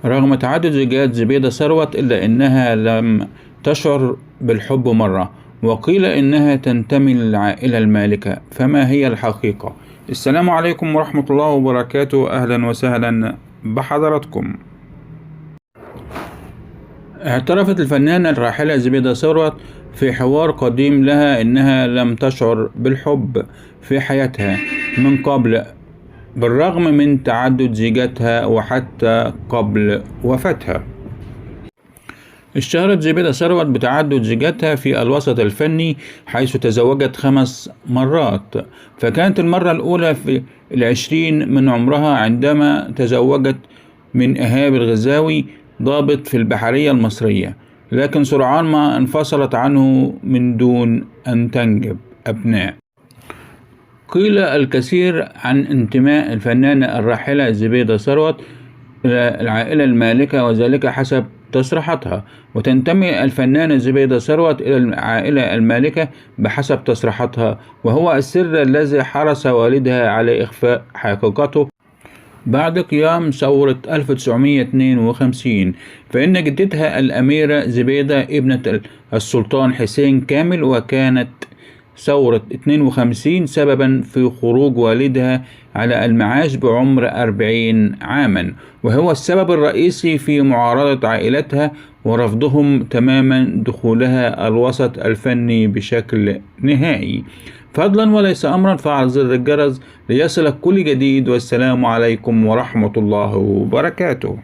رغم تعدد زوجات زبيدة ثروت إلا أنها لم تشعر بالحب مرة، وقيل إنها تنتمي للعائلة المالكة. فما هي الحقيقة؟ السلام عليكم ورحمة الله وبركاته، أهلا وسهلا بحضراتكم. اعترفت الفنانة الراحلة زبيدة ثروت في حوار قديم لها إنها لم تشعر بالحب في حياتها من قبل، بالرغم من تعدد زيجاتها وحتى قبل وفاتها. اشتهرت زبيدة ثروت بتعدد زيجاتها في الوسط الفني، حيث تزوجت 5 مرات، فكانت المرة الأولى في 20 من عمرها عندما تزوجت من إيهاب الغزاوي، ضابط في البحرية المصرية، لكن سرعان ما انفصلت عنه من دون أن تنجب أبناء. قيل الكثير عن انتماء الفنانة الراحلة زبيدة ثروت إلى العائلة المالكة، وذلك حسب تصريحاتها، وتنتمي الفنانة زبيدة ثروت إلى العائلة المالكة بحسب تصريحاتها، وهو السر الذي حرص والدها على إخفاء حقيقته بعد قيام ثورة 1952. فإن جدتها الأميرة زبيدة ابنة السلطان حسين كامل، وكانت ثورة 52 سببا في خروج والدها على المعاش بعمر 40 عاما، وهو السبب الرئيسي في معارضة عائلتها ورفضهم تماما دخولها الوسط الفني بشكل نهائي. فضلا وليس أمرا، فعل زر الجرس ليصلك كل جديد، والسلام عليكم ورحمة الله وبركاته.